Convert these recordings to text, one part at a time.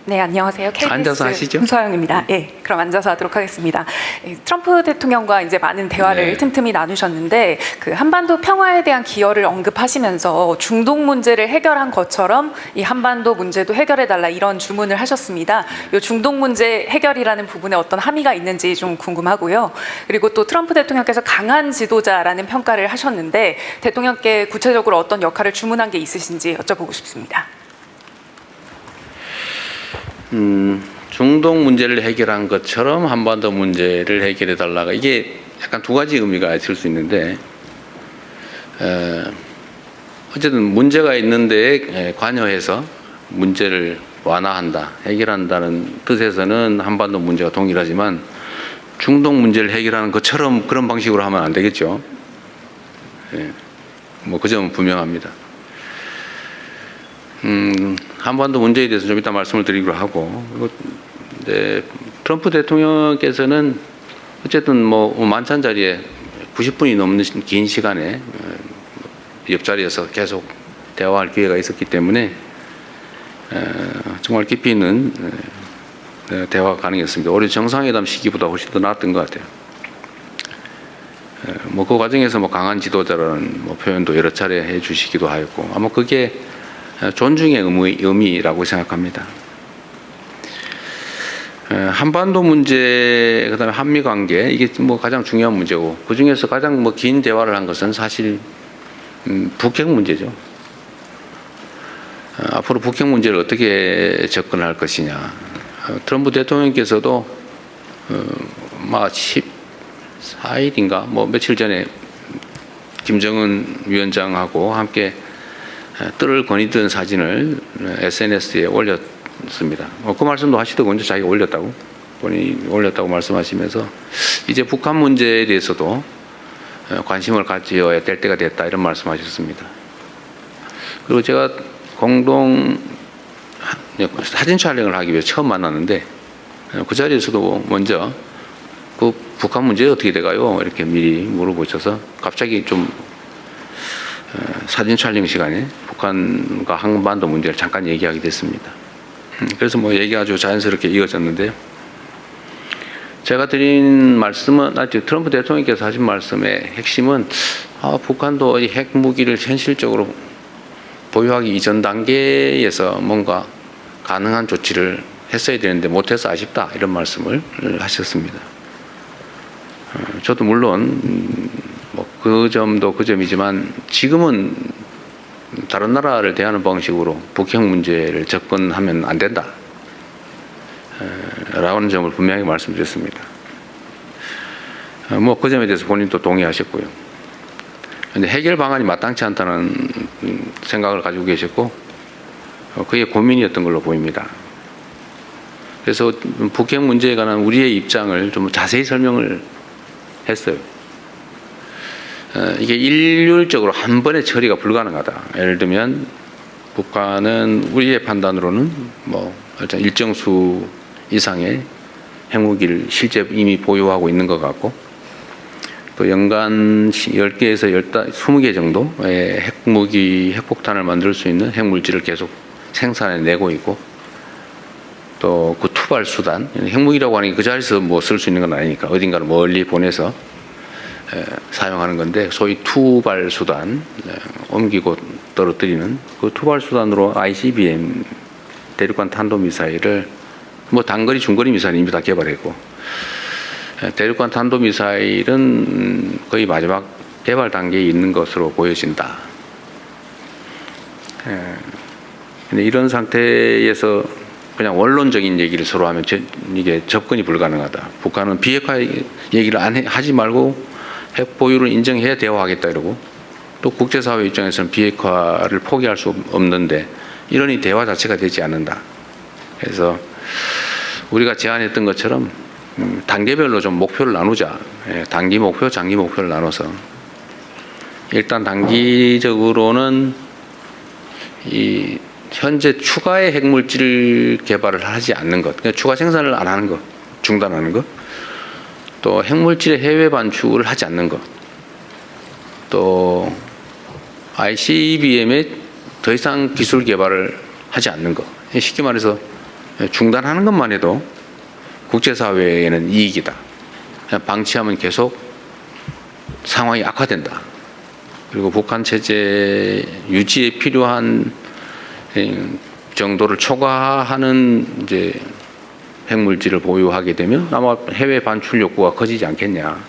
네, 안녕하세요. KBS 앉아서 하시죠. 김서영입니다. 예, 그럼 앉아서 하도록 하겠습니다. 트럼프 대통령과 이제 많은 대화를 네. 틈틈이 나누셨는데 그 한반도 평화에 대한 기여를 언급하시면서 중동 문제를 해결한 것처럼 이 한반도 문제도 해결해달라 이런 주문을 하셨습니다. 이 중동 문제 해결이라는 부분에 어떤 함의가 있는지 좀 궁금하고요. 그리고 또 트럼프 대통령께서 강한 지도자라는 평가를 하셨는데 대통령께 구체적으로 어떤 역할을 주문한 게 있으신지 여쭤보고 싶습니다. 중동 문제를 해결한 것처럼 한반도 문제를 해결해 달라가 이게 약간 두 가지 의미가 있을 수 있는데 어쨌든 문제가 있는데 관여해서 문제를 완화한다, 해결한다는 뜻에서는 한반도 문제가 동일하지만 중동 문제를 해결하는 것처럼 그런 방식으로 하면 안 되겠죠. 예, 뭐 그 점은 분명합니다. 한반도 문제에 대해서 좀 이따 말씀을 드리기로 하고, 네, 트럼프 대통령께서는 어쨌든 뭐 만찬 자리에 90분이 넘는 긴 시간에 옆자리에서 계속 대화할 기회가 있었기 때문에 정말 깊이 있는 대화가 가능했습니다. 오히려 정상회담 시기보다 훨씬 더 나았던 것 같아요. 뭐 그 과정에서 뭐 강한 지도자라는 뭐 표현도 여러 차례 해주시기도 하였고, 아마 그게 존중의 의미라고 생각합니다. 한반도 문제, 그다음에 한미 관계, 이게 뭐 가장 중요한 문제고, 그 중에서 가장 뭐 긴 대화를 한 것은 사실 북핵 문제죠. 앞으로 북핵 문제를 어떻게 접근할 것이냐. 트럼프 대통령께서도 막 14일인가 뭐 며칠 전에 김정은 위원장하고 함께 뜰을 거니던 사진을 SNS에 올렸습니다. 그 말씀도 하시더군요. 자기가 올렸다고. 본인이 올렸다고 말씀하시면서 이제 북한 문제에 대해서도 관심을 가져야 될 때가 됐다 이런 말씀하셨습니다. 그리고 제가 공동 사진 촬영을 하기 위해 처음 만났는데 그 자리에서도 먼저 그 북한 문제 어떻게 돼가요? 이렇게 미리 물어보셔서 갑자기 좀 사진 촬영 시간에 북한과 한반도 문제를 잠깐 얘기하게 됐습니다. 그래서 뭐 얘기가 아주 자연스럽게 이어졌는데요. 제가 드린 말씀은, 트럼프 대통령께서 하신 말씀의 핵심은 북한도 이 핵무기를 현실적으로 보유하기 이전 단계에서 뭔가 가능한 조치를 했어야 되는데 못해서 아쉽다 이런 말씀을 하셨습니다. 저도 물론 뭐 그 점도 그 점이지만 지금은 다른 나라를 대하는 방식으로 북핵 문제를 접근하면 안 된다 라는 점을 분명히 말씀드렸습니다. 뭐 그 점에 대해서 본인도 동의하셨고요. 근데 해결 방안이 마땅치 않다는 생각을 가지고 계셨고 그게 고민이었던 걸로 보입니다. 그래서 북핵 문제에 관한 우리의 입장을 좀 자세히 설명을 했어요. 이게 일률적으로 한 번에 처리가 불가능하다. 예를 들면 북한은 우리의 판단으로는 뭐 일단 일정 수 이상의 핵무기를 실제 이미 보유하고 있는 것 같고, 또 연간 10개에서 20개 정도의 핵무기, 핵폭탄을 만들 수 있는 핵물질을 계속 생산해내고 있고, 또 그 투발 수단, 핵무기라고 하는 게 그 자리에서 뭐 쓸 수 있는 건 아니니까 어딘가를 멀리 보내서 사용하는 건데, 소위 투발 수단, 옮기고 떨어뜨리는 그 투발 수단으로 ICBM 대륙간 탄도미사일을 뭐 단거리, 중거리 미사일 이미 다 개발했고, 대륙간 탄도미사일은 거의 마지막 개발 단계에 있는 것으로 보여진다. 근데 이런 상태에서 그냥 원론적인 얘기를 서로 하면 이게 접근이 불가능하다. 북한은 비핵화 얘기를 하지 말고 핵 보유를 인정해야 대화하겠다 이러고, 또 국제사회 입장에서는 비핵화를 포기할 수 없는데 이러니 대화 자체가 되지 않는다. 그래서 우리가 제안했던 것처럼 단계별로 좀 목표를 나누자. 단기 목표, 장기 목표를 나눠서 일단 단기적으로는 이 현재 추가의 핵물질 개발을 하지 않는 것, 그러니까 추가 생산을 안 하는 것, 중단하는 것, 또 핵물질의 해외 반출을 하지 않는 것, 또 ICBM에 더 이상 기술 개발을 하지 않는 것. 쉽게 말해서 중단하는 것만 해도 국제사회에는 이익이다. 방치하면 계속 상황이 악화된다. 그리고 북한 체제 유지에 필요한 정도를 초과하는 이제 핵물질을 보유하게 되면 아마 해외 반출 욕구가 커지지 않겠냐.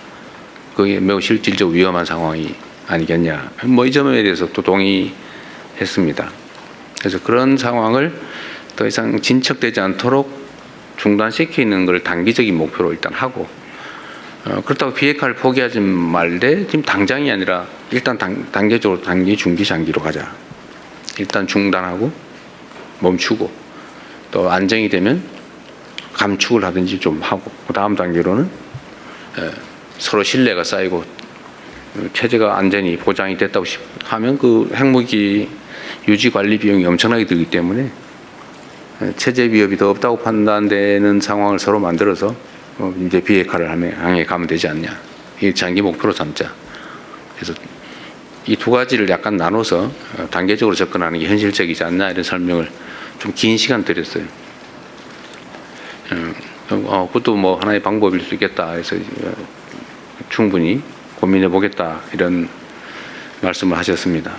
그게 매우 실질적 위험한 상황이 아니겠냐. 뭐 이 점에 대해서 또 동의했습니다. 그래서 그런 상황을 더 이상 진척되지 않도록 중단시키는 걸 단기적인 목표로 일단 하고, 그렇다고 비핵화를 포기하지 말되 지금 당장이 아니라 일단 단계적으로 단기, 중기, 장기로 가자. 일단 중단하고 멈추고 또 안정이 되면 감축을 하든지 좀 하고, 그 다음 단계로는 서로 신뢰가 쌓이고 체제가 안전이 보장이 됐다고 하면 그 핵무기 유지 관리 비용이 엄청나게 들기 때문에 체제 위협이 더 없다고 판단되는 상황을 서로 만들어서 이제 비핵화를 향해 가면 되지 않냐. 이 장기 목표로 삼자. 그래서 이 두 가지를 약간 나눠서 단계적으로 접근하는 게 현실적이지 않나, 이런 설명을 좀 긴 시간 드렸어요. 그것도 뭐 하나의 방법일 수 있겠다 해서 충분히 고민해 보겠다, 이런 말씀을 하셨습니다.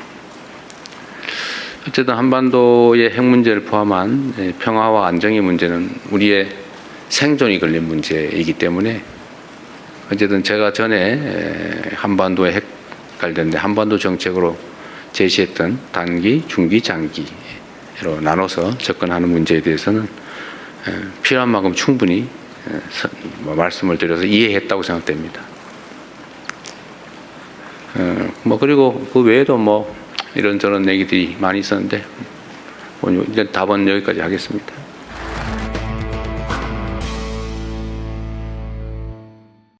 어쨌든 한반도의 핵 문제를 포함한 평화와 안정의 문제는 우리의 생존이 걸린 문제이기 때문에, 어쨌든 제가 전에 한반도의 핵 관련된 한반도 정책으로 제시했던 단기, 중기, 장기로 나눠서 접근하는 문제에 대해서는 필요한 만큼 충분히 말씀을 드려서 이해했다고 생각됩니다. 뭐 그리고 그 외에도 뭐 이런저런 얘기들이 많이 있었는데 오늘 답은 여기까지 하겠습니다.